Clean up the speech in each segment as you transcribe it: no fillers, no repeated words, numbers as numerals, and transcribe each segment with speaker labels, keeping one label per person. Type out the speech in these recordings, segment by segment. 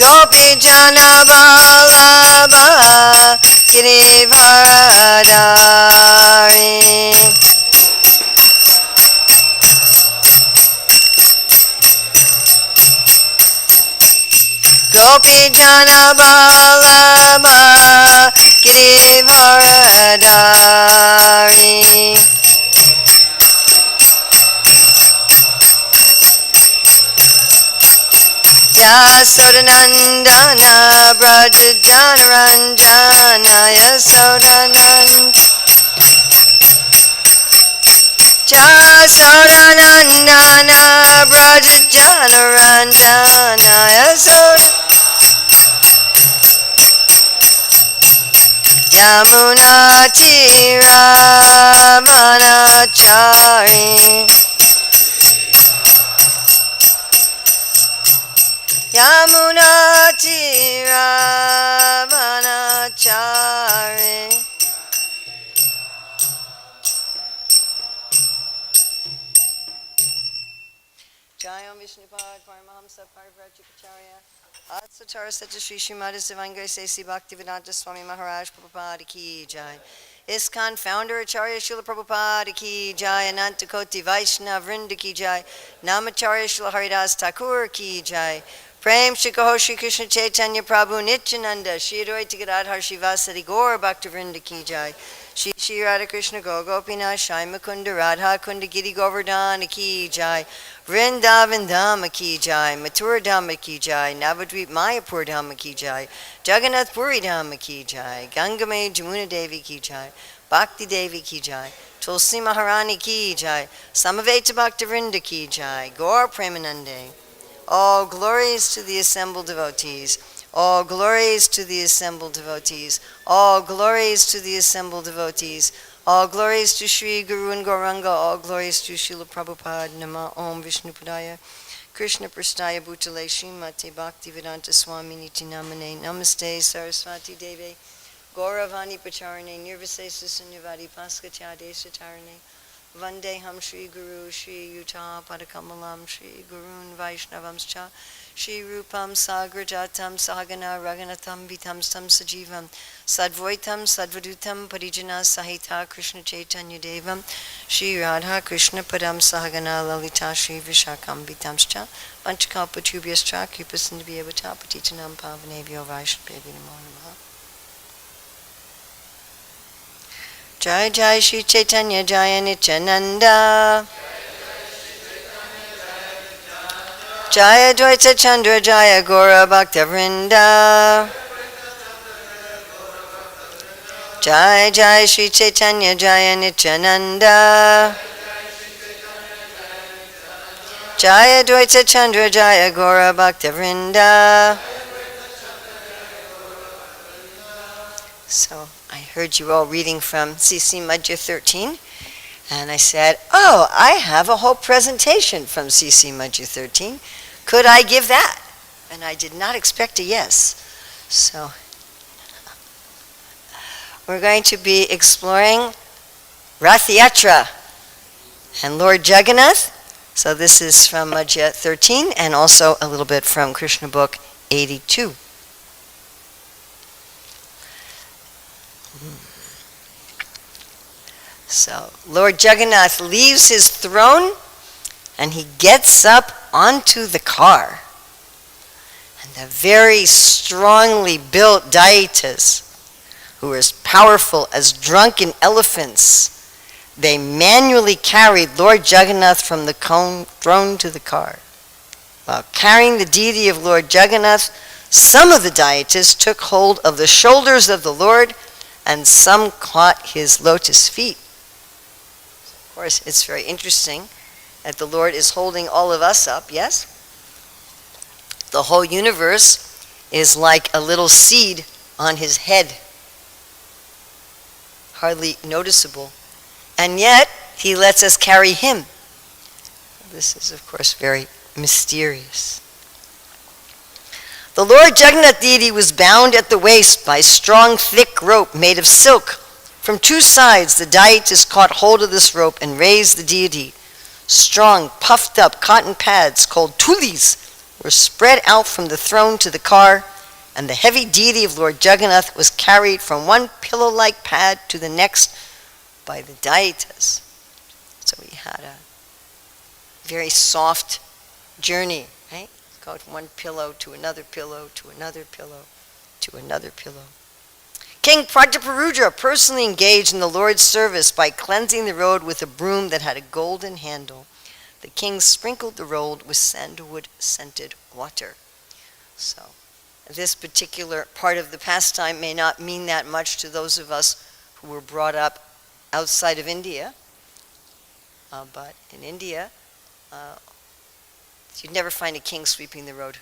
Speaker 1: Gopi Jana Vallabha Girivaradari. Gopi Jana Vallabha Girivaradari. Yasodanandana Braja Janaranjana Yasodanand Yasodanandana Braja Janaranjana Yasodanand Yamuna Tira Manachari. Yamuna Tira Manachari. Jayam Vishnupad Paramahamsa Parivrajikacharya Atsatara Satyashri Srimati Sivangai Sesi Bhaktivedanta Swami Maharaj Prabhupada Ki Jai. ISKCON founder Acharya Srila Prabhupada Ki Jai. Anantakoti Vaishnav Vrinda Ki Jai. Namacharya Srila Haridas Thakur Ki Jai. Prem Shri Kaho Shri Krishna Chaitanya Prabhu Nityananda Shri Advaita Gadadhar Shivasadi Gaur Bhaktivinoda Ki Jai. Shri Shri Radha Krishna Go Gopinath Shai Mukunda Radha Kunda Giri Govardhana Ki Jai. Vrindavan Dhama Ki Jai. Mathura Dhama Ki Jai. Navadvip Mayapur Dhama Ki Jai. Jagannath Puri Dhama Ki Jai. Gangame Jamuna Devi Ki Jai. Bhakti Devi Ki Jai. Tulsi Maharani Ki Jai. Samaveta Bhaktivinoda Ki Jai. Gaur Premanande. All glories to the assembled devotees. All glories to the assembled devotees. All glories to the assembled devotees. All glories to Sri Guru and Gauranga. All glories to Srila Prabhupada. Nama Om Vishnupadaya. Krishna Prastaya Bhutale Srimate Bhaktivedanta Swami Niti Namane. Namaste Saraswati Deve. Gauravani Pacharane. Nirvasesa Sunyavadi Paskachade Satarane. Vandeham Shri Guru Shri Yuta Padakamalam Shri Gurun Vaishnavamscha Shri Rupam Sagrajatam Sahagana Raganatam Vitam Stam Sajivam Sadvoitam Sadvadutam Parijana Sahita Krishna Chaitanya Devam Shri Radha Krishna Padam Sahagana Lalita Shri Vishakam Vitamscha Panchkalpatubhyascha Kripasindhviyavata Patitanam Pavanebhyo Vaishnavebhyo Namo Namaha. Jai Jai Shri Chaitanya Jaya Nityananda Jaya Dvaita Chandra Jaya Gora Bhakta Vrinda Jai Jai Shri Chaitanya Jaya Nityananda Jaya Dvaita Chandra Jaya Gora Bhakta Vrinda. So I heard you all reading from C.C. Madhya 13, and I said, oh, I have a whole presentation from C.C. Madhya 13. Could I give that? And I did not expect a yes. So we're going to be exploring Rath Yatra and Lord Jagannath. So this is from Madhya 13 and also a little bit from Krishna Book 82. So Lord Jagannath leaves his throne and he gets up onto the car. And the very strongly built Daitas, who are as powerful as drunken elephants, they manually carried Lord Jagannath from the throne to the car. While carrying the deity of Lord Jagannath, some of the Daitas took hold of the shoulders of the Lord and some caught his lotus feet. Of course, it's very interesting that the Lord is holding all of us up, yes? The whole universe is like a little seed on his head. Hardly noticeable. And yet, he lets us carry him. This is, of course, very mysterious. The Lord Jagannath deity was bound at the waist by strong, thick rope made of silk. From two sides, the deities caught hold of this rope and raised the deity. Strong, puffed up cotton pads called tulis were spread out from the throne to the car, and the heavy deity of Lord Jagannath was carried from one pillow-like pad to the next by the daitas. So he had a very soft journey, right? Go from one pillow to another pillow to another pillow to another pillow. King Prataparudra personally engaged in the Lord's service by cleansing the road with a broom that had a golden handle. The king sprinkled the road with sandalwood-scented water. So this particular part of the pastime may not mean that much to those of us who were brought up outside of India, but in India, you'd never find a king sweeping the road.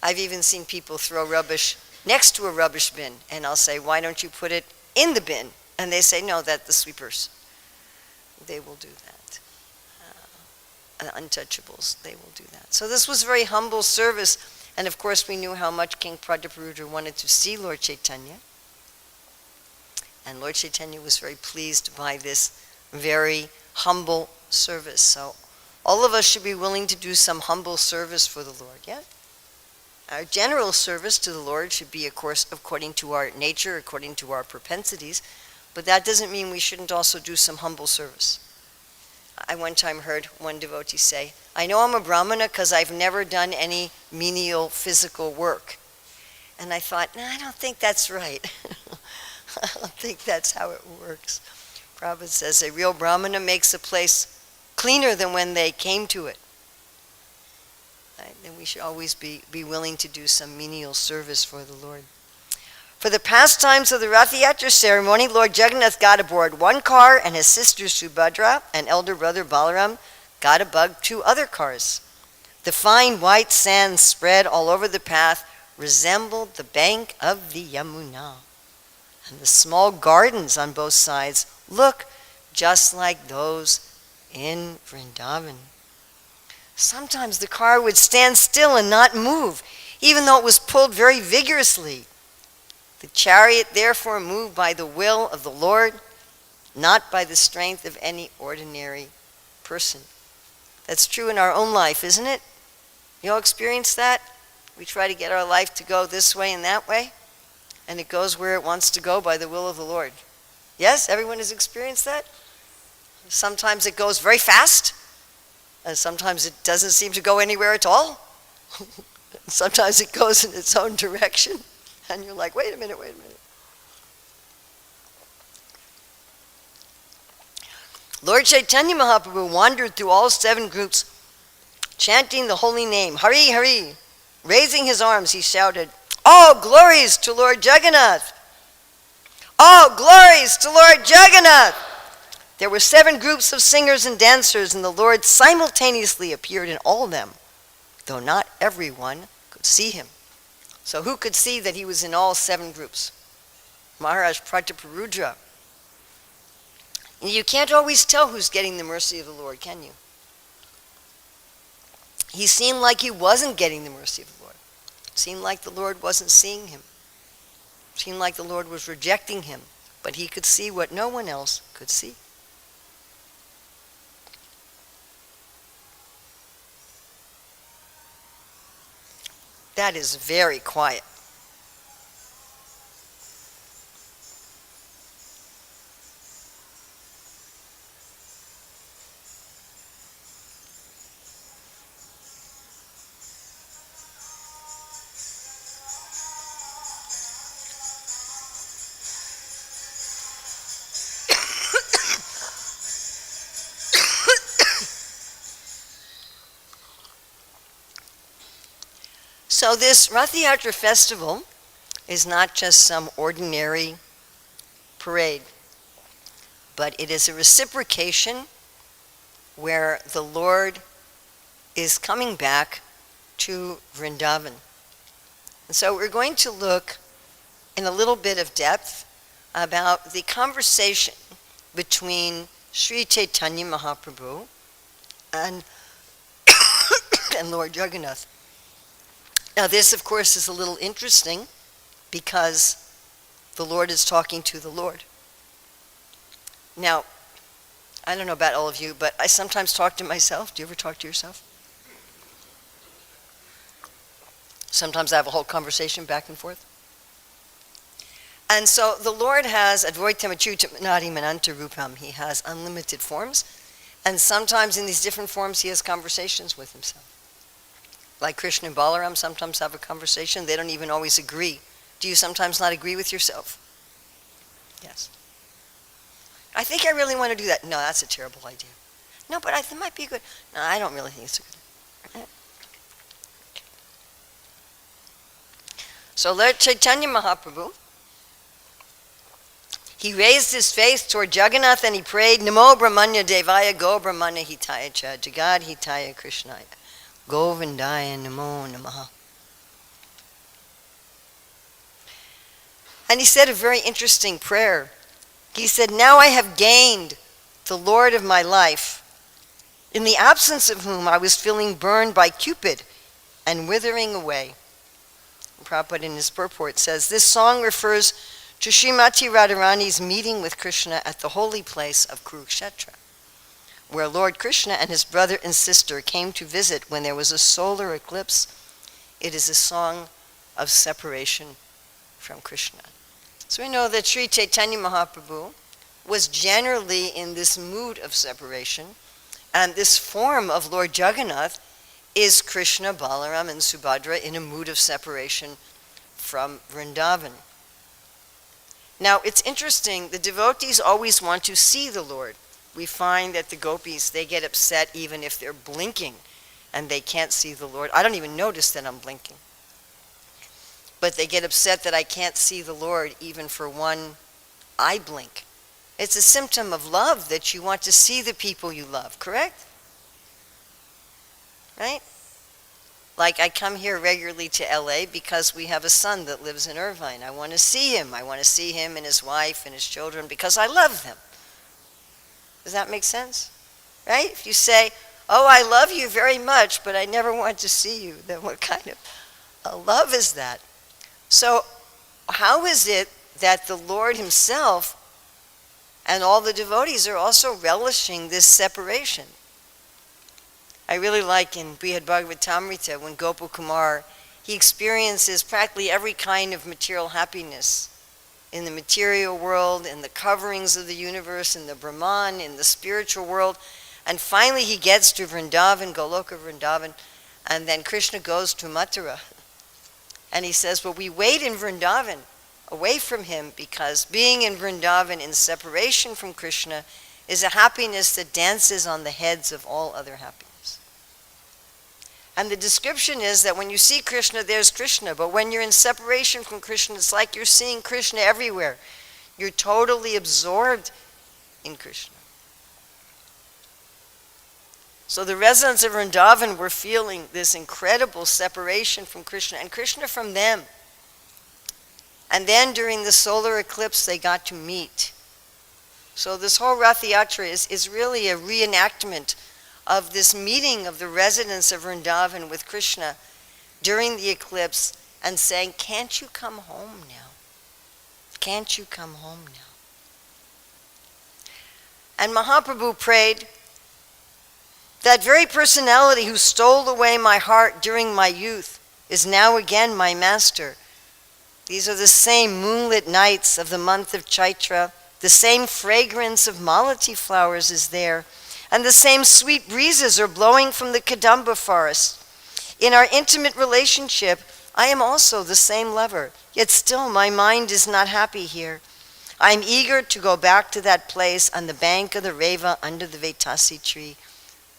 Speaker 1: I've even seen people throw rubbish next to a rubbish bin, and I'll say, why don't you put it in the bin? And they say, no, that's the sweepers. They will do that. Untouchables, they will do that. So this was very humble service, and of course we knew how much King Prataparudra wanted to see Lord Chaitanya. And Lord Chaitanya was very pleased by this very humble service. So all of us should be willing to do some humble service for the Lord, yeah? Our general service to the Lord should be, of course, according to our nature, according to our propensities, but that doesn't mean we shouldn't also do some humble service. I one time heard one devotee say, I know I'm a Brahmana because I've never done any menial physical work. And I thought, no, I don't think that's right. I don't think that's how it works. Prabhupada says a real Brahmana makes a place cleaner than when they came to it. Right? Then we should always be willing to do some menial service for the Lord. For the pastimes of the Rath Yatra ceremony, Lord Jagannath got aboard one car, and his sister Subhadra and elder brother Balaram got aboard 2 other cars. The fine white sand spread all over the path resembled the bank of the Yamuna. And the small gardens on both sides look just like those in Vrindavan. Sometimes the car would stand still and not move, even though it was pulled very vigorously. The chariot therefore moved by the will of the Lord, not by the strength of any ordinary person. That's true in our own life, isn't it? You all experience that? We try to get our life to go this way and that way, and it goes where it wants to go by the will of the Lord. Yes, everyone has experienced that? Sometimes it goes very fast, and sometimes it doesn't seem to go anywhere at all. Sometimes it goes in its own direction, and you're like, wait a minute. Lord Chaitanya Mahaprabhu wandered through all 7 groups, chanting the holy name, Hari Hari. Raising his arms, he shouted, all glories to Lord Jagannath! All glories to Lord Jagannath! There were 7 groups of singers and dancers, and the Lord simultaneously appeared in all of them, though not everyone could see him. So who could see that he was in all 7 groups? Maharaj Prataparudra. You can't always tell who's getting the mercy of the Lord, can you? He seemed like he wasn't getting the mercy of the Lord. It seemed like the Lord wasn't seeing him. It seemed like the Lord was rejecting him, but he could see what no one else could see. That is very quiet. So this Rath Yatra festival is not just some ordinary parade, but it is a reciprocation where the Lord is coming back to Vrindavan. And so we're going to look in a little bit of depth about the conversation between Sri Chaitanya Mahaprabhu and, and Lord Jagannath. Now this, of course, is a little interesting because the Lord is talking to the Lord. Now, I don't know about all of you, but I sometimes talk to myself. Do you ever talk to yourself? Sometimes I have a whole conversation back and forth. And so the Lord has Advaitam Achyutam Anadi Mananta Rupam. He has unlimited forms. And sometimes in these different forms he has conversations with himself. Like Krishna and Balaram sometimes have a conversation. They don't even always agree. Do you sometimes not agree with yourself? Yes. I think I really want to do that. No, that's a terrible idea. No, but it might be good. No, I don't really think it's a good idea. So Lord Chaitanya Mahaprabhu, he raised his face toward Jagannath and he prayed, Namo Brahmanya Devaya Go Brahmanya Hitaya Cha Jagad Hitaya Krishnaya Govindaya Namo Namaha. And he said a very interesting prayer. He said, now I have gained the Lord of my life, in the absence of whom I was feeling burned by Cupid and withering away. And Prabhupada in his purport says, this song refers to Srimati Radharani's meeting with Krishna at the holy place of Kurukshetra, where Lord Krishna and his brother and sister came to visit when there was a solar eclipse. It is a song of separation from Krishna. So we know that Sri Chaitanya Mahaprabhu was generally in this mood of separation, and this form of Lord Jagannath is Krishna, Balaram, and Subhadra in a mood of separation from Vrindavan. Now, it's interesting, the devotees always want to see the Lord. We find that the gopis, they get upset even if they're blinking and they can't see the Lord. I don't even notice that I'm blinking. But they get upset that I can't see the Lord even for one eye blink. It's a symptom of love that you want to see the people you love, correct? Right? Like I come here regularly to LA because we have a son that lives in Irvine. I want to see him. I want to see him and his wife and his children because I love them. Does that make sense? Right? If you say, oh, I love you very much, but I never want to see you, then what kind of a love is that? So how is it that the Lord himself and all the devotees are also relishing this separation? I really like in Brihad Bhagavatamrita when Gopal Kumar, he experiences practically every kind of material happiness in the material world, in the coverings of the universe, in the Brahman, in the spiritual world. And finally he gets to Vrindavan, Goloka Vrindavan, and then Krishna goes to Mathura. And he says, well, we wait in Vrindavan, away from him, because being in Vrindavan in separation from Krishna is a happiness that dances on the heads of all other happiness. And the description is that when you see Krishna, there's Krishna. But when you're in separation from Krishna, it's like you're seeing Krishna everywhere. You're totally absorbed in Krishna. So the residents of Vrindavan were feeling this incredible separation from Krishna and Krishna from them. And then during the solar eclipse, they got to meet. So this whole Rath Yatra is really a reenactment of this meeting of the residents of Vrindavan with Krishna during the eclipse and saying, can't you come home now? Can't you come home now? And Mahaprabhu prayed, that very personality who stole away my heart during my youth is now again my master. These are the same moonlit nights of the month of Chaitra. The same fragrance of malati flowers is there. And the same sweet breezes are blowing from the Kadamba forest. In our intimate relationship, I am also the same lover. Yet still my mind is not happy here. I am eager to go back to that place on the bank of the Reva under the Vetasi tree.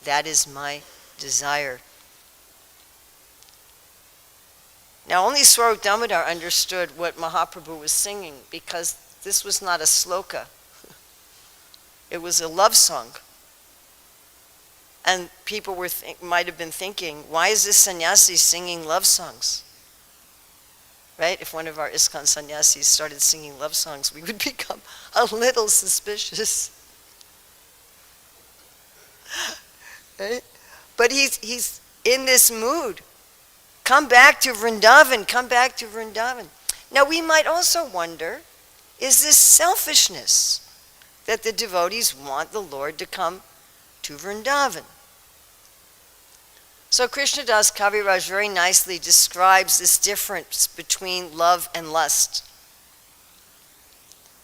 Speaker 1: That is my desire. Now only Swarup Damodar understood what Mahaprabhu was singing because this was not a sloka. It was a love song. And people might have been thinking, why is this sannyasi singing love songs? Right? If one of our ISKCON sannyasis started singing love songs, we would become a little suspicious. Right? But he's in this mood. Come back to Vrindavan, come back to Vrindavan. Now we might also wonder, is this selfishness? that the devotees want the Lord to come to Vrindavan. So Krishna Das Kaviraj very nicely describes this difference between love and lust.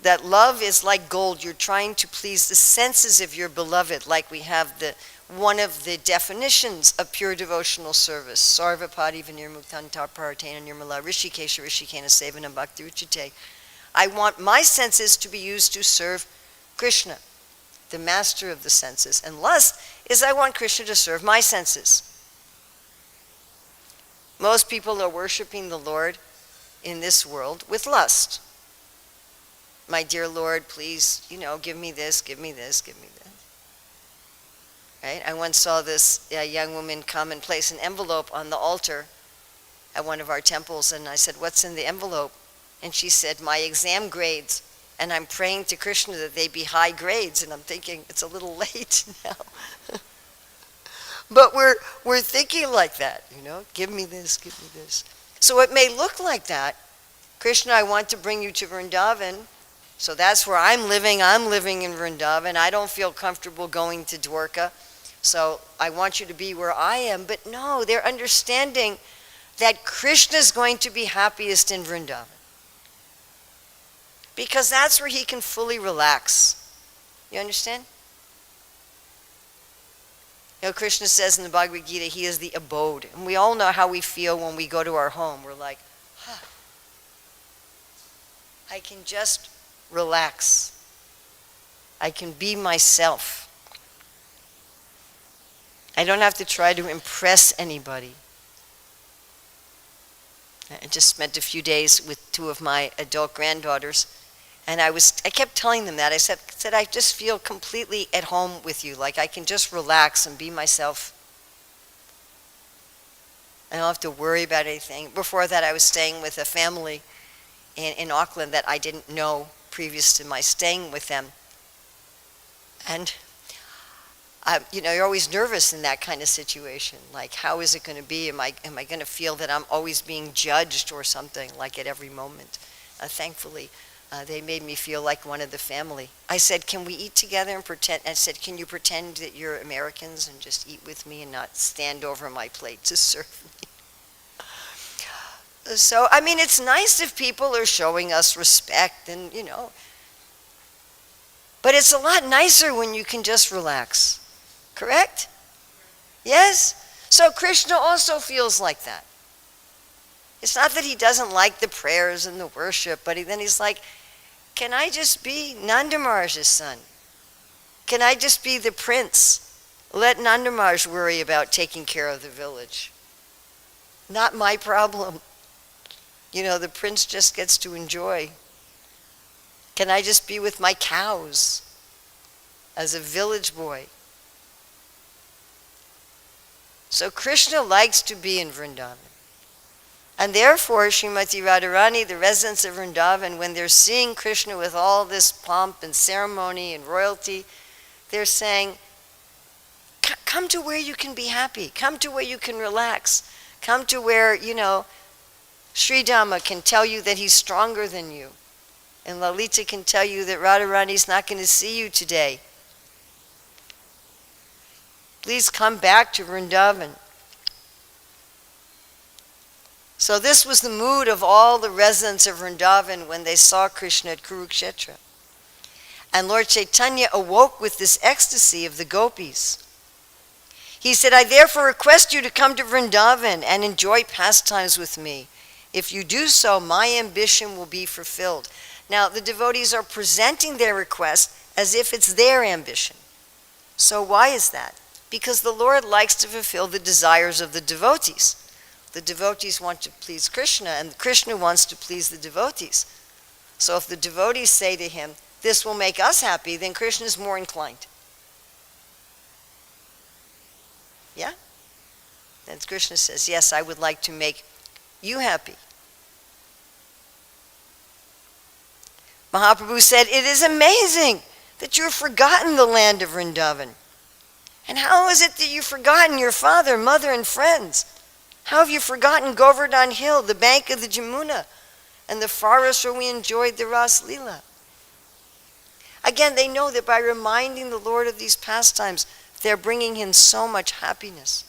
Speaker 1: That love is like gold. You're trying to please the senses of your beloved, like we have one of the definitions of pure devotional service. Sarvapadi vinirmuktan tarparatena nirmala rishikesha rishikena sevanam bhakti uchite. I want my senses to be used to serve Krishna, the master of the senses. And lust is I want Krishna to serve my senses. Most people are worshiping the Lord in this world with lust. My dear Lord, please, give me this, give me this, give me this. Right? I once saw this young woman come and place an envelope on the altar at one of our temples, and I said, "What's in the envelope?" And she said, "My exam grades, and I'm praying to Krishna that they be high grades." And I'm thinking, it's a little late now. But we're thinking like that, give me this, give me this. So it may look like that. Krishna, I want to bring you to Vrindavan. So that's where I'm living in Vrindavan. I don't feel comfortable going to Dwarka. So I want you to be where I am. But no, they're understanding that Krishna is going to be happiest in Vrindavan. Because that's where he can fully relax. You understand? Krishna says in the Bhagavad Gita, he is the abode. And we all know how we feel when we go to our home. We're like, I can just relax. I can be myself. I don't have to try to impress anybody. I just spent a few days with two of my adult granddaughters, and I kept telling them that. I said, I just feel completely at home with you, like I can just relax and be myself. I don't have to worry about anything. Before that, I was staying with a family in Auckland that I didn't know previous to my staying with them. And, you're always nervous in that kind of situation. Like, how is it going to be? Am I going to feel that I'm always being judged or something, like at every moment? Thankfully, they made me feel like one of the family. I said, can we eat together and pretend? I said, can you pretend that you're Americans and just eat with me and not stand over my plate to serve me? So, it's nice if people are showing us respect and, but it's a lot nicer when you can just relax. Correct? Yes? So Krishna also feels like that. It's not that he doesn't like the prayers and the worship, but then he's like, can I just be Nanda Maharaj's son? Can I just be the prince? Let Nanda Maharaj worry about taking care of the village. Not my problem. The prince just gets to enjoy. Can I just be with my cows as a village boy? So Krishna likes to be in Vrindavan. And therefore, Srimati Radharani, the residents of Vrindavan, when they're seeing Krishna with all this pomp and ceremony and royalty, they're saying, come to where you can be happy. Come to where you can relax. Come to where, Sri Dhamma can tell you that he's stronger than you. And Lalita can tell you that Radharani's not going to see you today. Please come back to Vrindavan. So this was the mood of all the residents of Vrindavan when they saw Krishna at Kurukshetra. And Lord Chaitanya awoke with this ecstasy of the gopis. He said, I therefore request you to come to Vrindavan and enjoy pastimes with me. If you do so, my ambition will be fulfilled. Now, the devotees are presenting their request as if it's their ambition. So why is that? Because the Lord likes to fulfill the desires of the devotees. The devotees want to please Krishna, and Krishna wants to please the devotees. So if the devotees say to him, this will make us happy, then Krishna is more inclined. Yeah? Then Krishna says, yes, I would like to make you happy. Mahaprabhu said, it is amazing that you have forgotten the land of Vrindavan. And how is it that you've forgotten your father, mother, and friends? How have you forgotten Govardhan Hill, the bank of the Jamuna, and the forest where we enjoyed the Ras Leela? Again, they know that by reminding the Lord of these pastimes, they're bringing him so much happiness.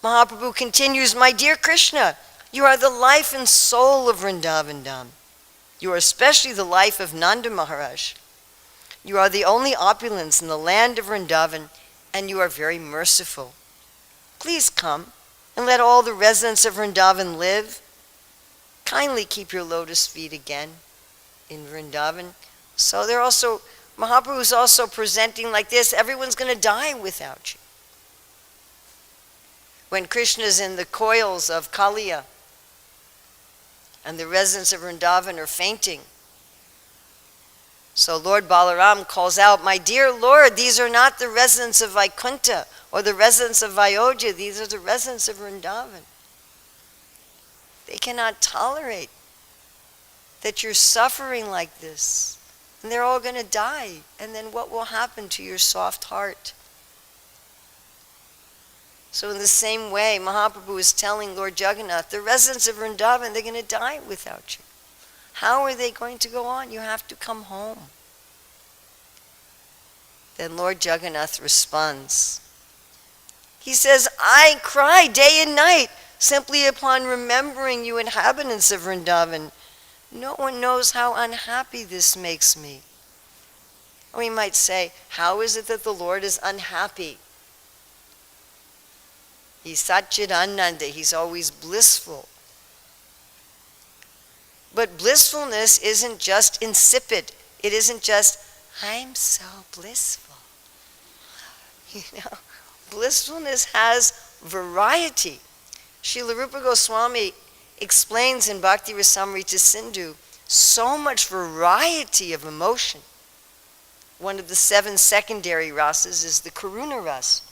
Speaker 1: Mahaprabhu continues, my dear Krishna, you are the life and soul of Vrindavan Dham. You are especially the life of Nanda Maharaj. You are the only opulence in the land of Vrindavan, and you are very merciful. Please come and let all the residents of Vrindavan live. Kindly keep your lotus feet again in Vrindavan. So they're also, Mahaprabhu is also presenting like this, everyone's going to die without you. When Krishna's in the coils of Kaliya and the residents of Vrindavan are fainting, so Lord Balaram calls out, my dear Lord, these are not the residents of Vaikuntha or the residents of Vayodhya, these are the residents of Vrindavan. They cannot tolerate that you're suffering like this, and they're all going to die, and then what will happen to your soft heart? So in the same way, Mahaprabhu is telling Lord Jagannath, the residents of Vrindavan, they're going to die without you. How are they going to go on? You have to come home. Then Lord Jagannath responds. He says, I cry day and night simply upon remembering you inhabitants of Vrindavan. No one knows how unhappy this makes me. We might say, how is it that the Lord is unhappy? He's Satchidananda, he's always blissful. But blissfulness isn't just insipid. It isn't just, I'm so blissful. You know, blissfulness has variety. Srila Rupa Goswami explains in Bhakti Rasamrita Sindhu so much variety of emotion. One of the 7 secondary rasas is the Karuna rasa,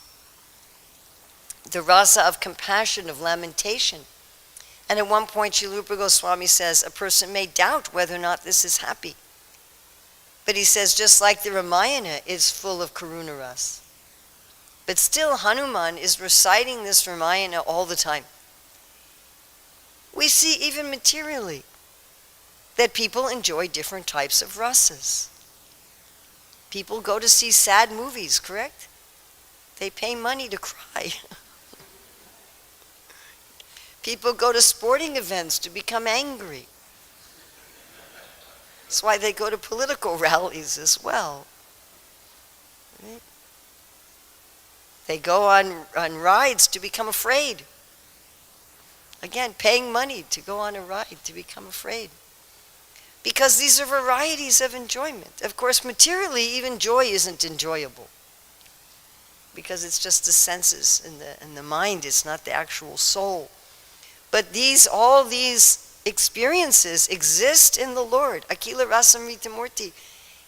Speaker 1: the rasa of compassion, of lamentation. And at one point, Srila Rupa Goswami says, a person may doubt whether or not this is happy. But he says, just like the Ramayana is full of Karuna rasa. But still, Hanuman is reciting this Ramayana all the time. We see even materially that people enjoy different types of rasas. People go to see sad movies, correct? They pay money to cry. People go to sporting events to become angry. That's why they go to political rallies as well. Right? They go on rides to become afraid. Again, paying money to go on a ride to become afraid. Because these are varieties of enjoyment. Of course, materially, even joy isn't enjoyable. Because it's just the senses and the mind, it's not the actual soul. But all these experiences exist in the Lord. Akila Rasamrita Murti.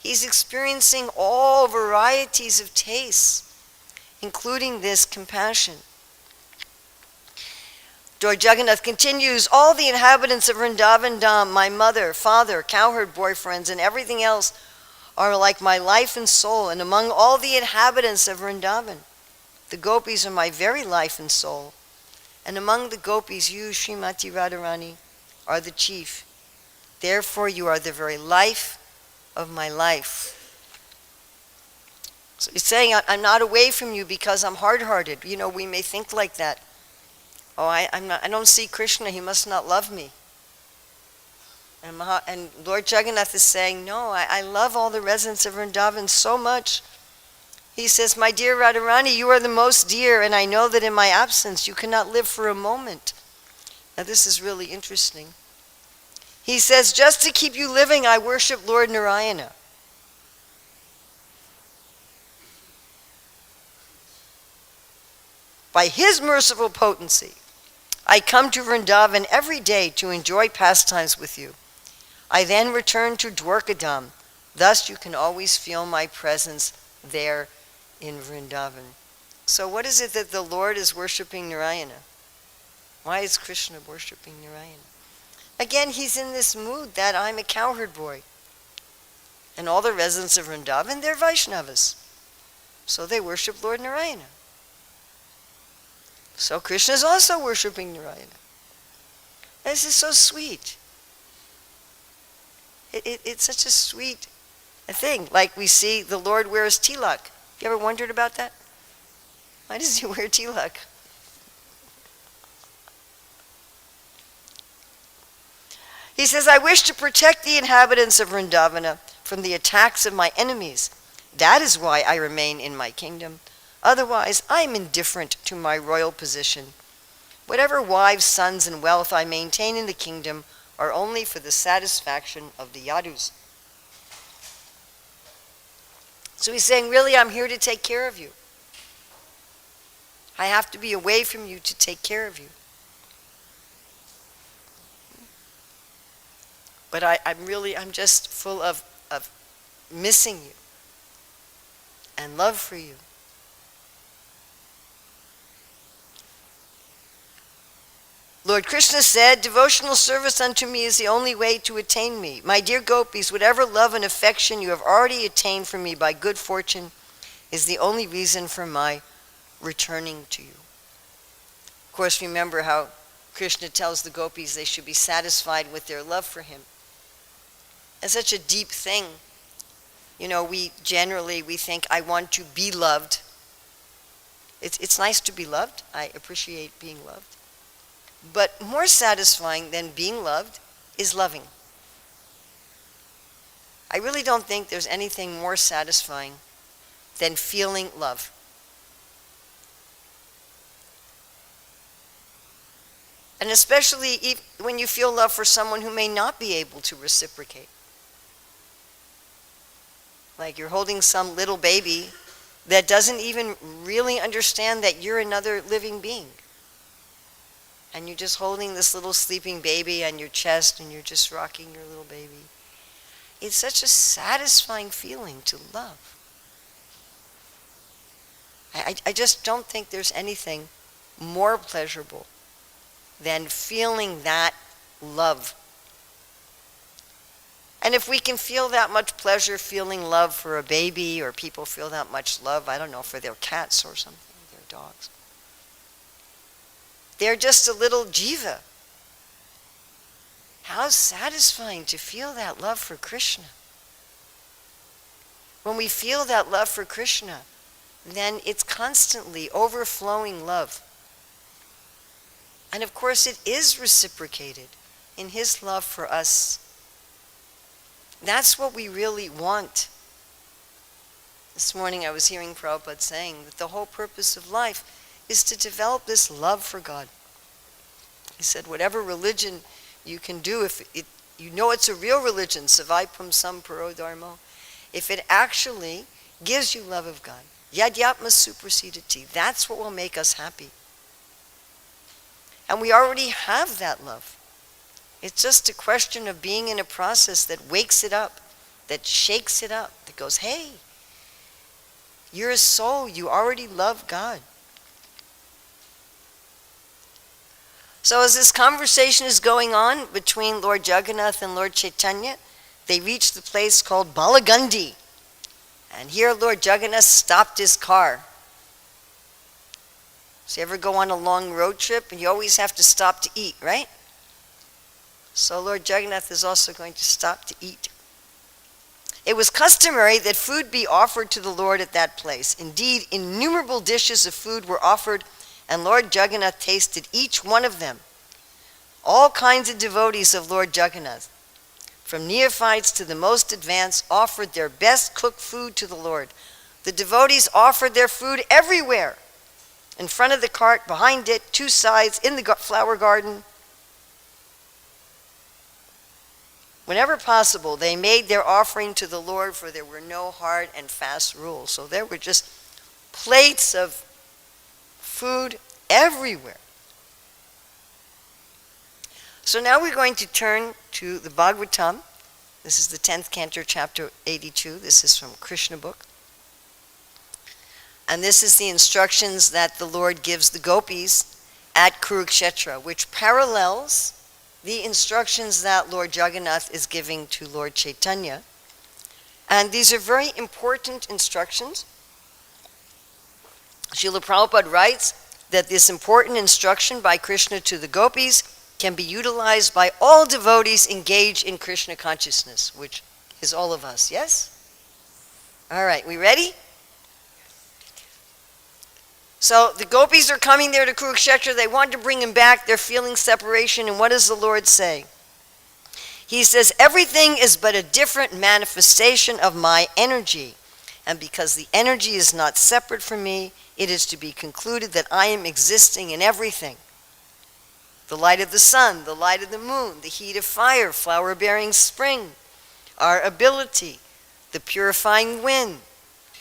Speaker 1: He's experiencing all varieties of tastes, including this compassion. Lord Jagannath continues, all the inhabitants of Vrindavan Dham, my mother, father, cowherd boyfriends, and everything else are like my life and soul. And among all the inhabitants of Vrindavan, the gopis are my very life and soul. And among the gopis, you, Srimati Radharani, are the chief. Therefore, you are the very life of my life. So he's saying, I'm not away from you because I'm hard-hearted. You know, we may think like that. Oh, I don't see Krishna, he must not love me. And Lord Jagannath is saying, no, I love all the residents of Vrindavan so much. He says, my dear Radharani, you are the most dear, and I know that in my absence you cannot live for a moment. Now this is really interesting. He says, just to keep you living, I worship Lord Narayana. By his merciful potency, I come to Vrindavan every day to enjoy pastimes with you. I then return to Dwarkadam. Thus you can always feel my presence there in Vrindavan. So what is it that the Lord is worshiping Narayana? Why is Krishna worshiping Narayana? Again, he's in this mood that I'm a cowherd boy. And all the residents of Vrindavan, they're Vaishnavas. So they worship Lord Narayana. So Krishna is also worshiping Narayana. This is so sweet. It's such a sweet thing. Like we see the Lord wears tilak. You ever wondered about that? Why does he wear tilak? He says, I wish to protect the inhabitants of Vrindavana from the attacks of my enemies. That is why I remain in my kingdom. Otherwise, I am indifferent to my royal position. Whatever wives, sons, and wealth I maintain in the kingdom are only for the satisfaction of the yadus. So he's saying, really, I'm here to take care of you. I have to be away from you to take care of you. But I'm just full of missing you and love for you. Lord Krishna said, devotional service unto me is the only way to attain me. My dear gopis, whatever love and affection you have already attained from me by good fortune is the only reason for my returning to you. Of course, remember how Krishna tells the gopis they should be satisfied with their love for him. It's such a deep thing. You know, we think, I want to be loved. It's nice to be loved. I appreciate being loved. But more satisfying than being loved is loving. I really don't think there's anything more satisfying than feeling love. And especially when you feel love for someone who may not be able to reciprocate. Like you're holding some little baby that doesn't even really understand that you're another living being. And you're just holding this little sleeping baby on your chest and you're just rocking your little baby. It's such a satisfying feeling to love. I just don't think there's anything more pleasurable than feeling that love. And if we can feel that much pleasure feeling love for a baby, or people feel that much love, I don't know, for their cats or something, their dogs. They're just a little jiva. How satisfying to feel that love for Krishna. When we feel that love for Krishna, then it's constantly overflowing love. And of course it is reciprocated in his love for us. That's what we really want. This morning I was hearing Prabhupada saying that the whole purpose of life is to develop this love for God. He said, whatever religion you can do, if you know it's a real religion, Savaipam Samparo Dharmo, if it actually gives you love of God, Yadyatma Suprasidati, that's what will make us happy. And we already have that love. It's just a question of being in a process that wakes it up, that shakes it up, that goes, hey, you're a soul, you already love God. So as this conversation is going on between Lord Jagannath and Lord Chaitanya, they reach the place called Balagandi. And here Lord Jagannath stopped his car. So you ever go on a long road trip and you always have to stop to eat, right? So Lord Jagannath is also going to stop to eat. It was customary that food be offered to the Lord at that place. Indeed, innumerable dishes of food were offered, and Lord Jagannath tasted each one of them. All kinds of devotees of Lord Jagannath, from neophytes to the most advanced, offered their best cooked food to the Lord. The devotees offered their food everywhere. In front of the cart, behind it, two sides, in the flower garden. Whenever possible, they made their offering to the Lord, for there were no hard and fast rules. So there were just plates of food everywhere. So now we're going to turn to the Bhagavatam. This is the 10th canto, chapter 82. This is from Krishna book. And this is the instructions that the Lord gives the gopis at Kurukshetra, which parallels the instructions that Lord Jagannath is giving to Lord Chaitanya. And these are very important instructions. Srila Prabhupada writes that this important instruction by Krishna to the gopis can be utilized by all devotees engaged in Krishna consciousness, which is all of us, yes? All right, we ready? So the gopis are coming there to Kurukshetra. They want to bring him back. They're feeling separation. And what does the Lord say? He says, everything is but a different manifestation of my energy. And because the energy is not separate from me, it is to be concluded that I am existing in everything. The light of the sun, the light of the moon, the heat of fire, flower-bearing spring, our ability, the purifying wind,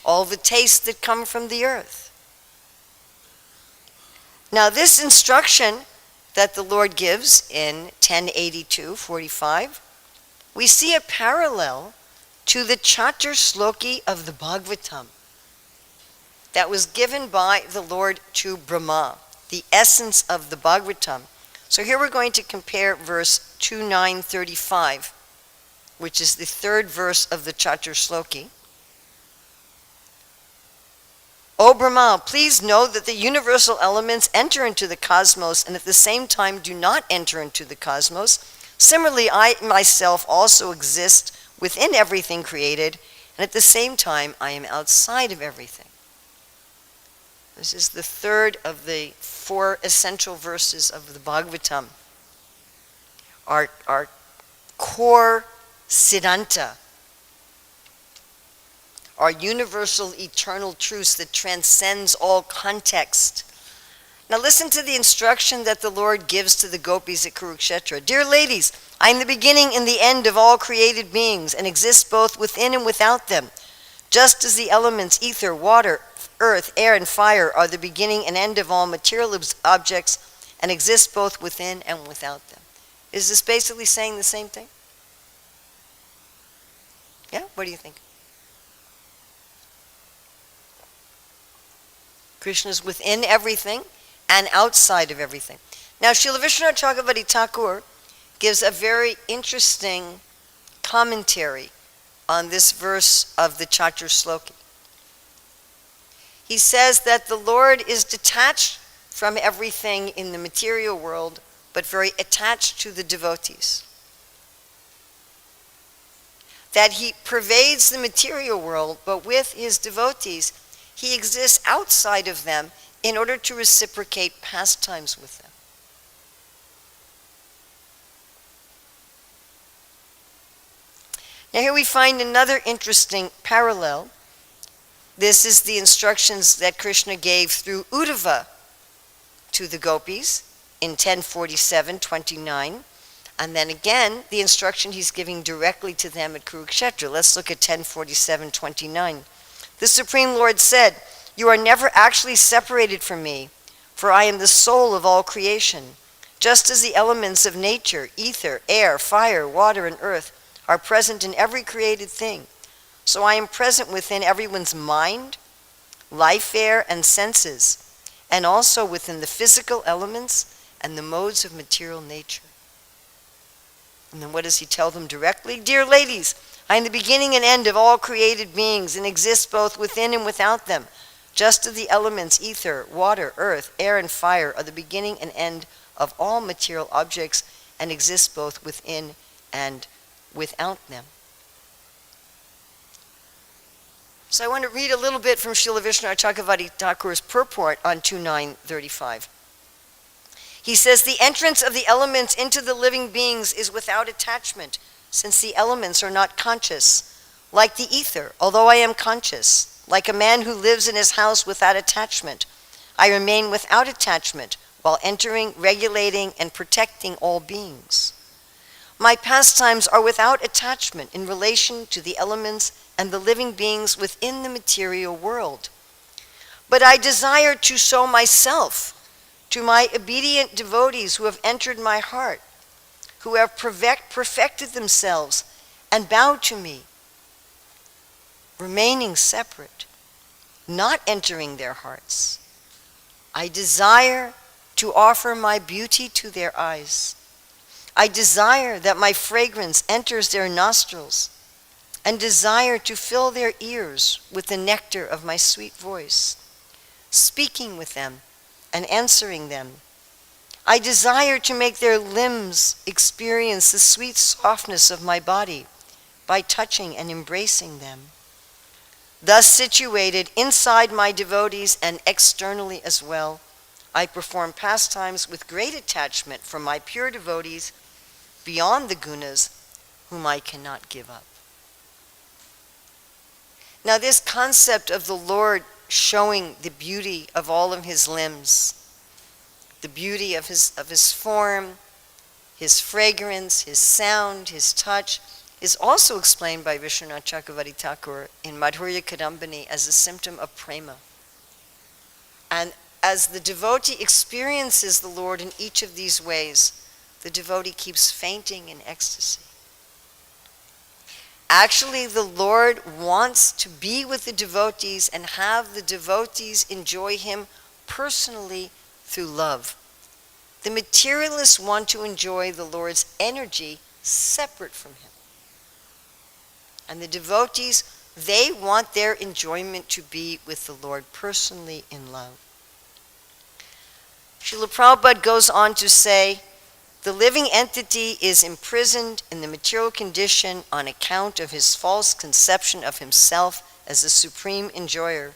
Speaker 1: all the tastes that come from the earth. Now this instruction that the Lord gives in 1082:45, we see a parallel to the Chatur Shloki of the Bhagavatam that was given by the Lord to Brahma, the essence of the Bhagavatam. So here we're going to compare verse 2935, which is the third verse of the Chatur Shloki. O Brahma, please know that the universal elements enter into the cosmos and at the same time do not enter into the cosmos. Similarly, I myself also exist within everything created, and at the same time I am outside of everything. This is the third of the 4 essential verses of the Bhagavatam. Our core siddhanta, our universal eternal truths that transcends all context. Now listen to the instruction that the Lord gives to the gopis at Kurukshetra. Dear ladies, I am the beginning and the end of all created beings and exist both within and without them. Just as the elements ether, water, earth, air, and fire are the beginning and end of all material objects and exist both within and without them. Is this basically saying the same thing? Yeah? What do you think? Krishna is within everything and outside of everything. Now, Srila Vishwanath Chakravarti Thakur gives a very interesting commentary on this verse of the Chatur Shloki. He says that the Lord is detached from everything in the material world, but very attached to the devotees. That he pervades the material world, but with his devotees, he exists outside of them in order to reciprocate pastimes with them. Now here we find another interesting parallel. This is the instructions that Krishna gave through Uddhava to the gopis in 1047:29. And then again, the instruction he's giving directly to them at Kurukshetra. Let's look at 1047:29. The Supreme Lord said, "You are never actually separated from me, for I am the soul of all creation. Just as the elements of nature, ether, air, fire, water, and earth, are present in every created thing, so I am present within everyone's mind, life air, and senses, and also within the physical elements and the modes of material nature." And then what does he tell them directly? Dear ladies, I am the beginning and end of all created beings and exist both within and without them. Just as the elements ether, water, earth, air, and fire are the beginning and end of all material objects and exist both within and without them. So I want to read a little bit from Srila Vishwanath Chakravarti Thakur's purport on 2935. He says, the entrance of the elements into the living beings is without attachment, since the elements are not conscious. Like the ether, although I am conscious, like a man who lives in his house without attachment, I remain without attachment while entering, regulating, and protecting all beings. My pastimes are without attachment in relation to the elements and the living beings within the material world. But I desire to show myself to my obedient devotees who have entered my heart, who have perfected themselves and bowed to me, remaining separate, not entering their hearts. I desire to offer my beauty to their eyes. I desire that my fragrance enters their nostrils, and desire to fill their ears with the nectar of my sweet voice, speaking with them and answering them. I desire to make their limbs experience the sweet softness of my body by touching and embracing them. Thus situated inside my devotees and externally as well, I perform pastimes with great attachment for my pure devotees beyond the gunas whom I cannot give up. Now this concept of the Lord showing the beauty of all of his limbs, the beauty of his form, his fragrance, his sound, his touch, is also explained by Vishwanath Chakravarti Thakur in Madhurya Kadambini as a symptom of prema. And as the devotee experiences the Lord in each of these ways, the devotee keeps fainting in ecstasy. Actually, the Lord wants to be with the devotees and have the devotees enjoy him personally through love. The materialists want to enjoy the Lord's energy separate from him. And the devotees, they want their enjoyment to be with the Lord personally in love. Srila Prabhupada goes on to say, the living entity is imprisoned in the material condition on account of his false conception of himself as the supreme enjoyer.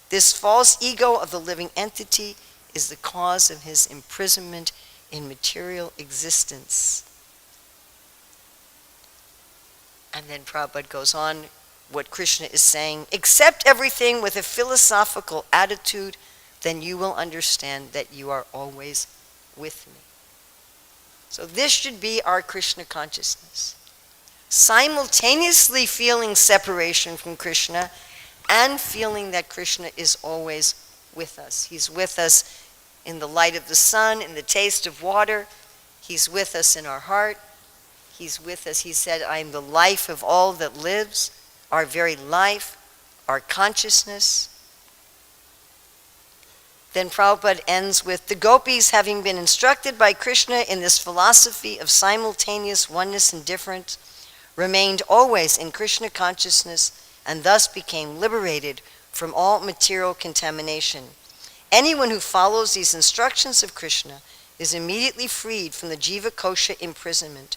Speaker 1: This false ego of the living entity is the cause of his imprisonment in material existence. And then Prabhupada goes on, what Krishna is saying, accept everything with a philosophical attitude, then you will understand that you are always with me. So this should be our Krishna consciousness. Simultaneously feeling separation from Krishna and feeling that Krishna is always with us. He's with us in the light of the sun, in the taste of water. He's with us in our heart. He's with us. He said, I am the life of all that lives, our very life, our consciousness. Then Prabhupada ends with, the gopis, having been instructed by Krishna in this philosophy of simultaneous oneness and difference, remained always in Krishna consciousness and thus became liberated from all material contamination. Anyone who follows these instructions of Krishna is immediately freed from the jiva kosha imprisonment.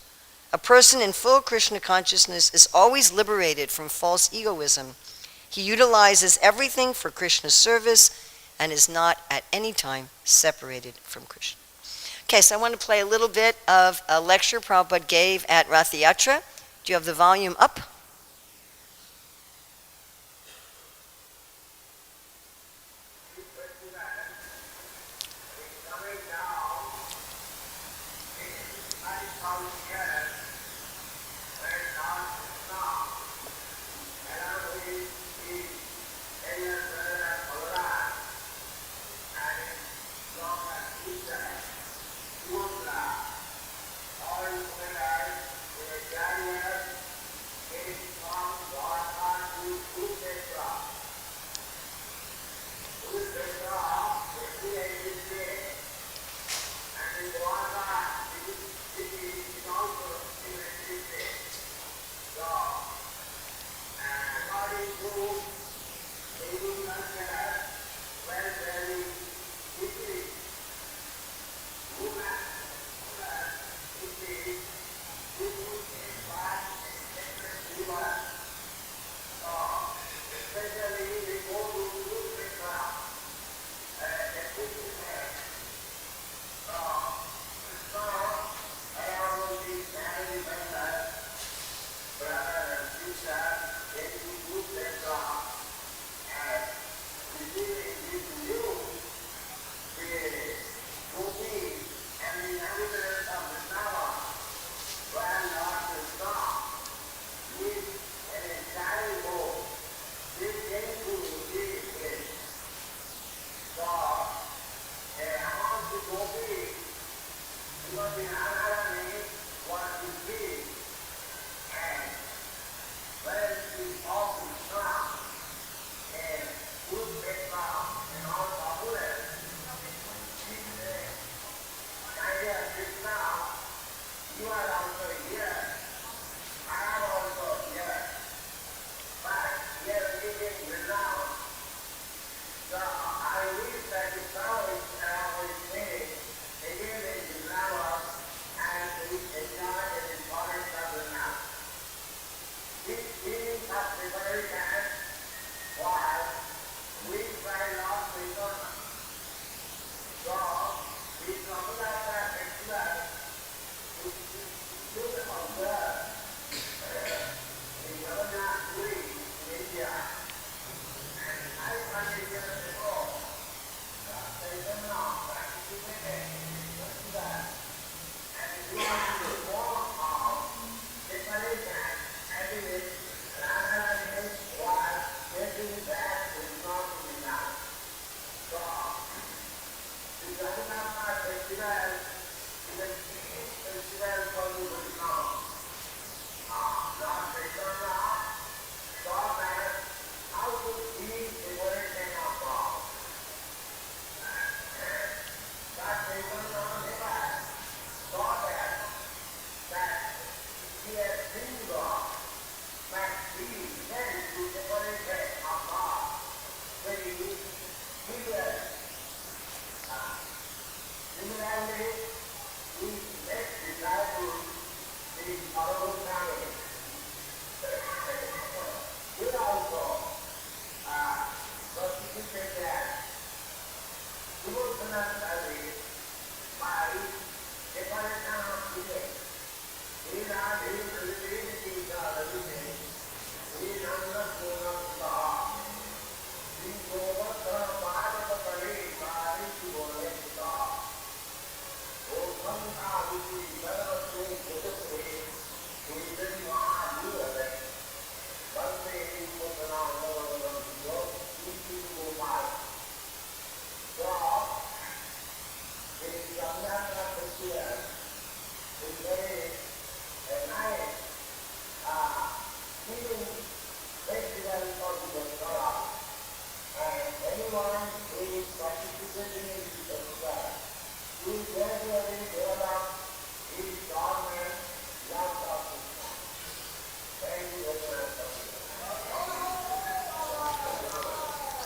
Speaker 1: A person in full Krishna consciousness is always liberated from false egoism. He utilizes everything for Krishna's service and is not at any time separated from Krishna. Okay, so I want to play a little bit of a lecture Prabhupada gave at Ratha Yatra. Do you have the volume up?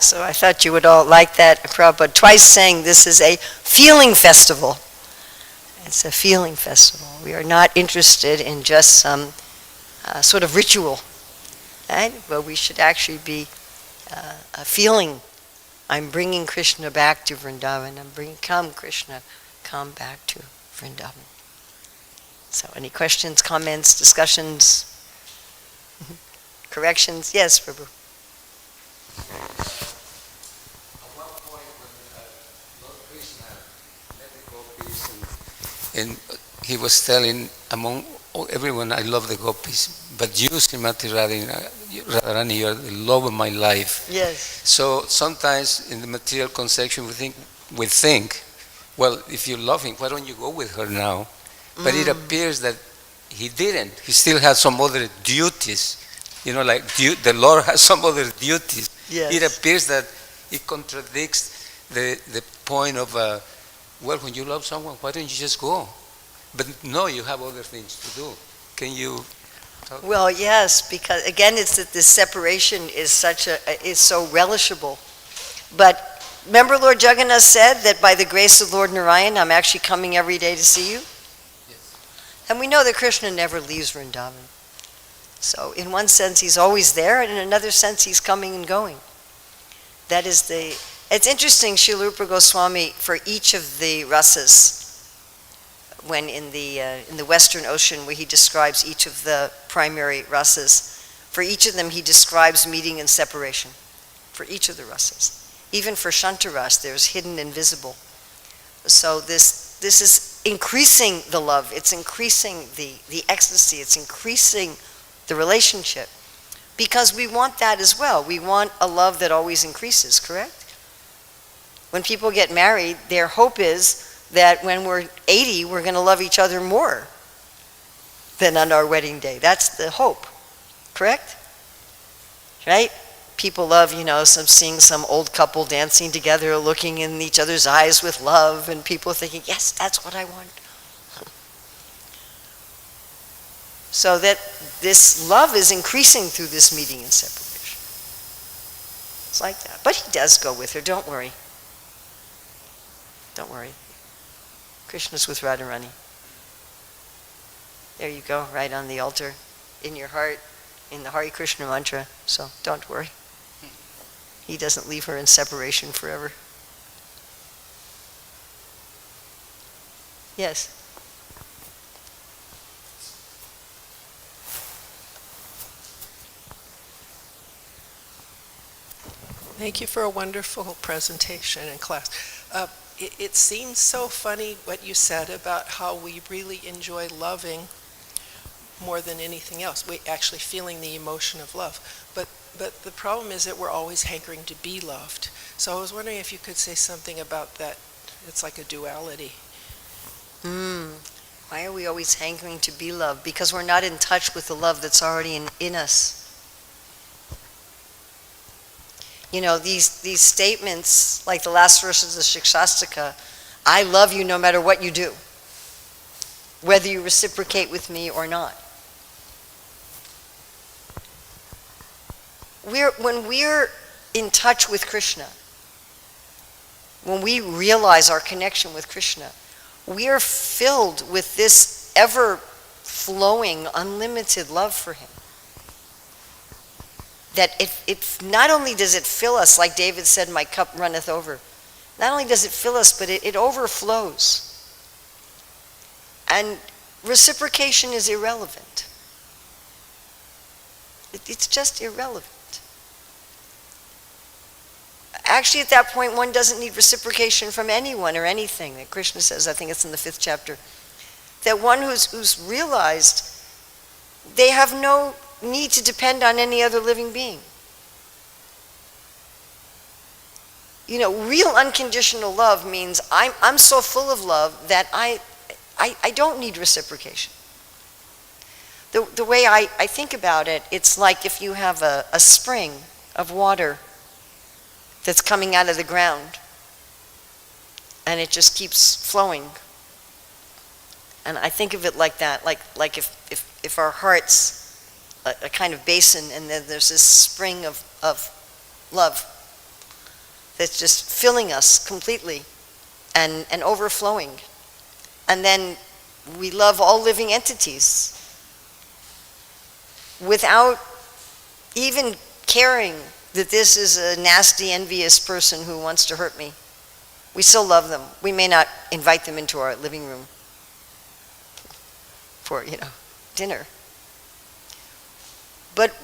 Speaker 1: So I thought you would all like that, Prabhupada twice saying this is a feeling festival. It's a feeling festival. We are not interested in just some sort of ritual, right? But we should actually be a feeling. I'm bringing Krishna back to Vrindavan. Come Krishna, come back to Vrindavan. So any questions, comments, discussions, corrections? Yes, Prabhu.
Speaker 2: And he was telling among everyone, I love the gopis, but you, Srimati Radharani, you are the love of my life.
Speaker 1: Yes.
Speaker 2: So sometimes in the material conception we think, well, if you love him, why don't you go with her now? But it appears that he didn't. He still has some other duties. You know, like the Lord has some other duties.
Speaker 1: Yes.
Speaker 2: It appears that it contradicts the point of well, when you love someone, why don't you just go? But no, you have other things to do. Can you talk?
Speaker 1: Well, yes, because again, it's that this separation is so relishable. But remember, Lord Jagannath said that by the grace of Lord Narayan, I'm actually coming every day to see you.
Speaker 2: Yes.
Speaker 1: And we know that Krishna never leaves Vrindavan. So in one sense, he's always there, and in another sense, he's coming and going. That is It's interesting, Srila Rupa Goswami, for each of the rasas, when in the Western Ocean, where he describes each of the primary rasas, for each of them he describes meeting and separation, for each of the rasas. Even for Shantaras, there's hidden and visible. So this is increasing the love, it's increasing the ecstasy, it's increasing the relationship, because we want that as well. We want a love that always increases, correct? When people get married, their hope is that when we're 80, we're going to love each other more than on our wedding day. That's the hope, correct? Right? People love, seeing some old couple dancing together, looking in each other's eyes with love, and people thinking, yes, that's what I want. So that this love is increasing through this meeting and separation. It's like that. But he does go with her, don't worry. Don't worry. Krishna's with Radharani. There you go, right on the altar, in your heart. in the Hare Krishna mantra, so don't worry. He doesn't leave her in separation forever. Yes?
Speaker 3: Thank you for a wonderful presentation and class. It seems so funny what you said about how we really enjoy loving more than anything else. We actually feeling the emotion of love. But the problem is that we're always hankering to be loved. So I was wondering if you could say something about that. It's like a duality.
Speaker 1: Why are we always hankering to be loved? Because we're not in touch with the love that's already in us. You know, these statements, like the last verses of the Shikshashtaka, I love you no matter what you do, whether you reciprocate with me or not. When we're in touch with Krishna, when we realize our connection with Krishna, we are filled with this ever-flowing, unlimited love for him. That it not only does it fill us, like David said, my cup runneth over. Not only does it fill us, but it overflows. And reciprocation is irrelevant. It's just irrelevant. Actually, at that point, one doesn't need reciprocation from anyone or anything. That Krishna says, I think it's in the 5th chapter, that one who's realized they have no need to depend on any other living being. You know, real unconditional love means I'm so full of love that I don't need reciprocation. The way I think about it, it's like if you have a spring of water that's coming out of the ground and it just keeps flowing. And I think of it like that, like if our heart's a kind of basin, and then there's this spring of love that's just filling us completely and overflowing. And then we love all living entities without even caring that this is a nasty, envious person who wants to hurt me. We still love them. We may not invite them into our living room for, dinner. But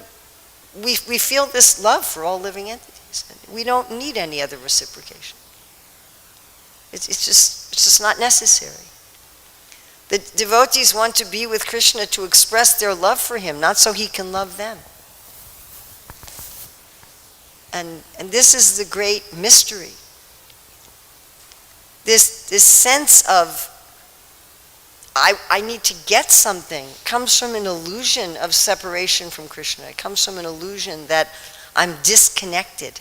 Speaker 1: we feel this love for all living entities. We don't need any other reciprocation. It's just not necessary. The devotees want to be with Krishna to express their love for him, not so he can love them. And this is the great mystery. This sense of I need to get something comes from an illusion of separation from Krishna. It comes from an illusion that I'm disconnected.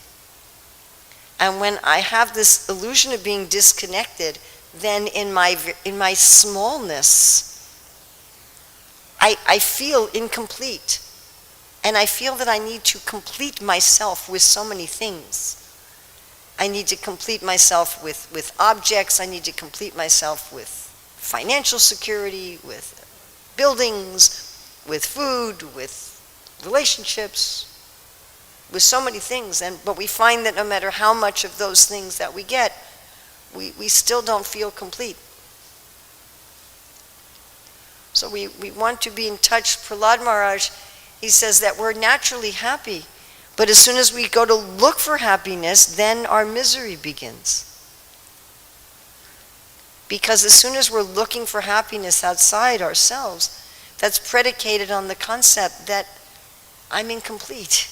Speaker 1: And when I have this illusion of being disconnected, then in my smallness, I feel incomplete. And I feel that I need to complete myself with so many things. I need to complete myself with objects. I need to complete myself with financial security, with buildings, with food, with relationships, with so many things. But we find that no matter how much of those things that we get, we still don't feel complete. So we want to be in touch. Prahlad Maharaj, he says that we're naturally happy, but as soon as we go to look for happiness, then our misery begins. Because as soon as we're looking for happiness outside ourselves, that's predicated on the concept that I'm incomplete,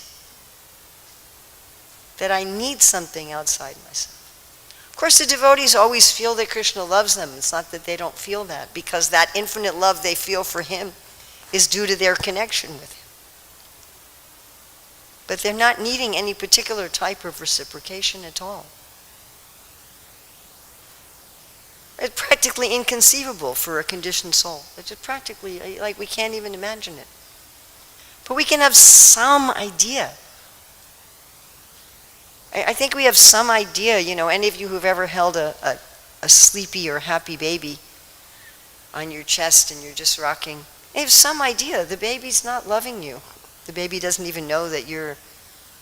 Speaker 1: that I need something outside myself. Of course, the devotees always feel that Krishna loves them. It's not that they don't feel that, because that infinite love they feel for him is due to their connection with him. But they're not needing any particular type of reciprocation at all. It's practically inconceivable for a conditioned soul. It's just practically, like we can't even imagine it. But we can have some idea. I think we have some idea, any of you who've ever held a sleepy or happy baby on your chest and you're just rocking, you have some idea the baby's not loving you. The baby doesn't even know that you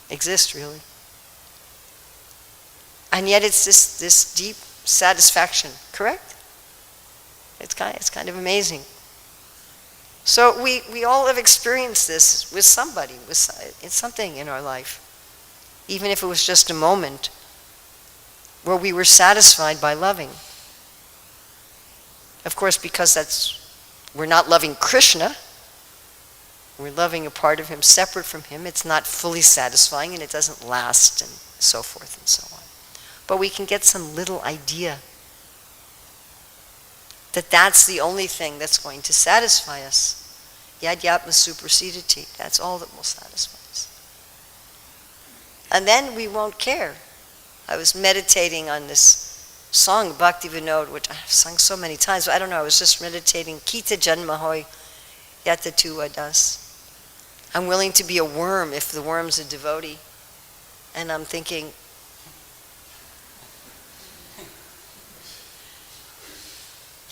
Speaker 1: exist, really. And yet it's this deep satisfaction, correct? It's kind of amazing. So we all have experienced this with somebody, it's something in our life. Even if it was just a moment where we were satisfied by loving. Of course, because we're not loving Krishna, we're loving a part of him separate from him, it's not fully satisfying and it doesn't last and so forth and so on. But we can get some little idea that that's the only thing that's going to satisfy us. Yadyatma supersediti, that's all that will satisfy us. And then we won't care. I was meditating on this song, Bhakti Vinod, which I've sung so many times, but I don't know, I was just meditating, Kita Janma Hoy Yata Tu Adas. I'm willing to be a worm if the worm's a devotee. And I'm thinking,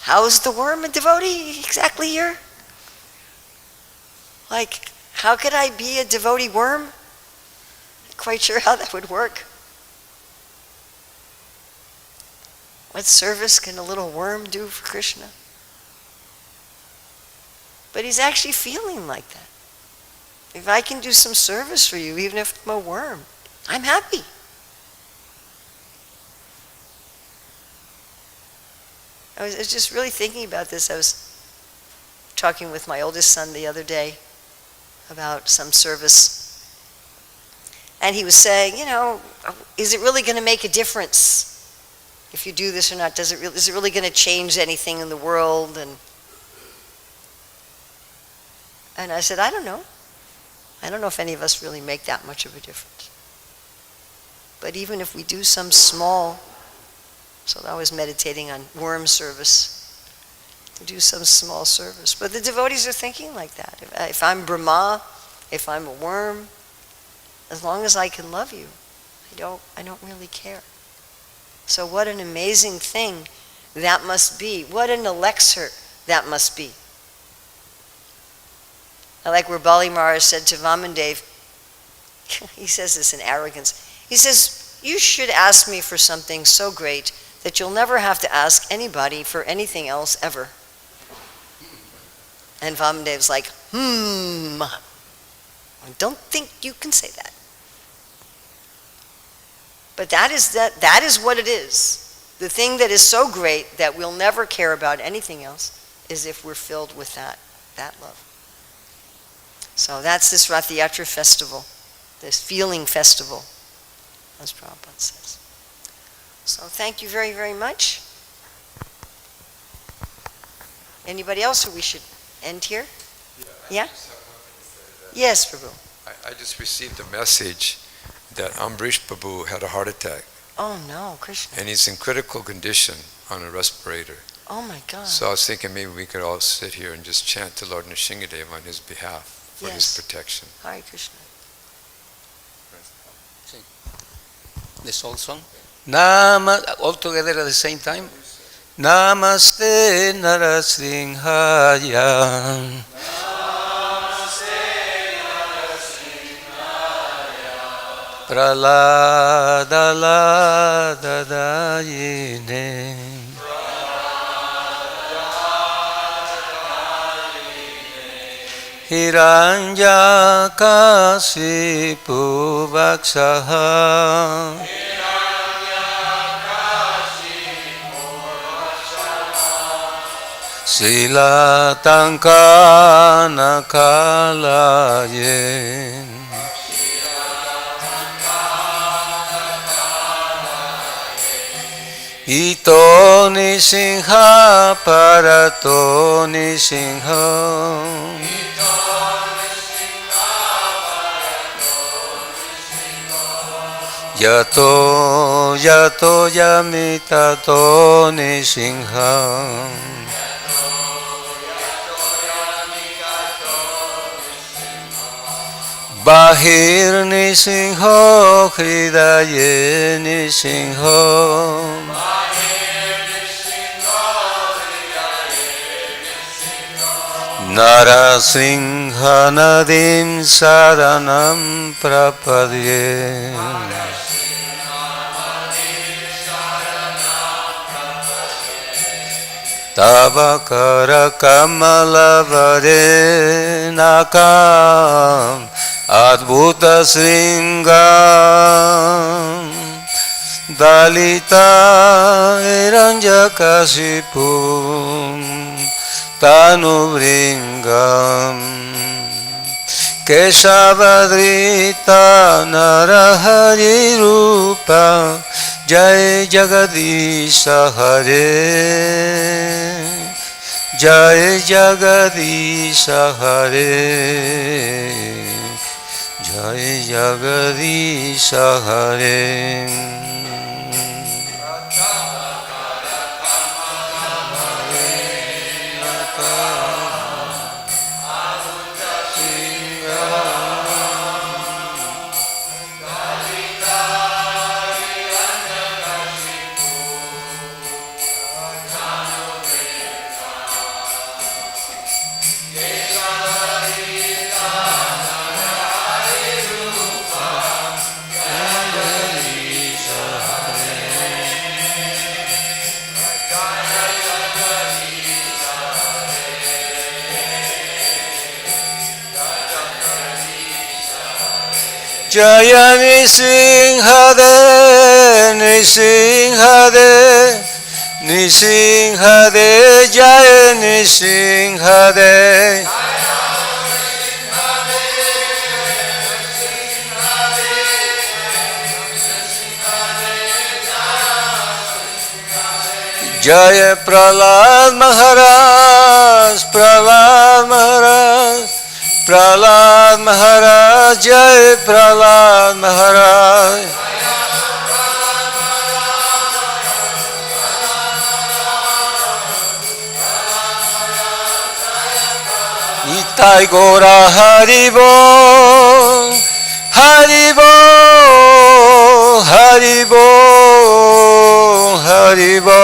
Speaker 1: how is the worm a devotee exactly here? Like, how could I be a devotee worm? Not quite sure how that would work. What service can a little worm do for Krishna? But he's actually feeling like that. If I can do some service for you, even if I'm a worm, I'm happy. I was just really thinking about this. I was talking with my oldest son the other day about some service. And he was saying, is it really going to make a difference if you do this or not? Is it really going to change anything in the world? And I said, I don't know. I don't know if any of us really make that much of a difference. But even if we do some small, so I was meditating on worm service, to do some small service. But the devotees are thinking like that. If I'm Brahma, if I'm a worm, as long as I can love you, I don't really care. So what an amazing thing that must be. What an elixir that must be. I like where Bali Maharaj said to Vamandev, he says this in arrogance, he says, you should ask me for something so great that you'll never have to ask anybody for anything else ever. And Vamdev's like, I don't think you can say that. But that is what it is. The thing that is so great that we'll never care about anything else is if we're filled with that love. So that's this Rath Yatra festival, this feeling festival, as Prabhupada says. So thank you very, very much. Anybody else, or we should end here? Yeah? Yes, Prabhu.
Speaker 4: I just received a message that Ambrish Prabhu had a heart attack.
Speaker 1: Oh no, Krishna.
Speaker 4: And he's in critical condition on a respirator.
Speaker 1: Oh my God.
Speaker 4: So I was thinking maybe we could all sit here and just chant to Lord Nrsingadev on his behalf for his protection.
Speaker 1: Hare Krishna.
Speaker 2: This old song? All together at the same time? Namaste Narasimhaya. Praladadayine. Hiranjakasipu Vaksaha. Sila Tankana Kalayen. Ito Nisingha Parato Nisingha. Yato Yato Yamitato Nisingha. Bahir Nisingho Hridaye Nisingho. Narasinghanadin saranam prapadye. Tava kara kamala varenakam adbhuta sringam dalita eranjakasipum tanuvringam keshavadrita narahari rupa Jai Jagadisha Hare Jai Jagadisha Hare Jai Jagadisha Hare Jaya Nisinghade, Nisinghade, Nisinghade, Jaya Nisinghade. Jaya Prahlad Maharaj, Prahlad Maharaj. Prahlad Maharaj, Jai Prahlad Maharaj. Nitai Gora Haribo, Haribo, Haribo, Haribo.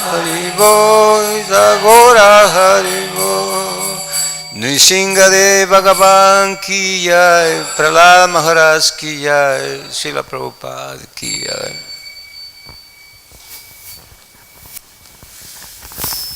Speaker 2: Haribo, Zagora Haribo. Nrisingade Bhagavan ki jai, Prahlad Maharaj ki jai, Srila Prabhupada ki jai.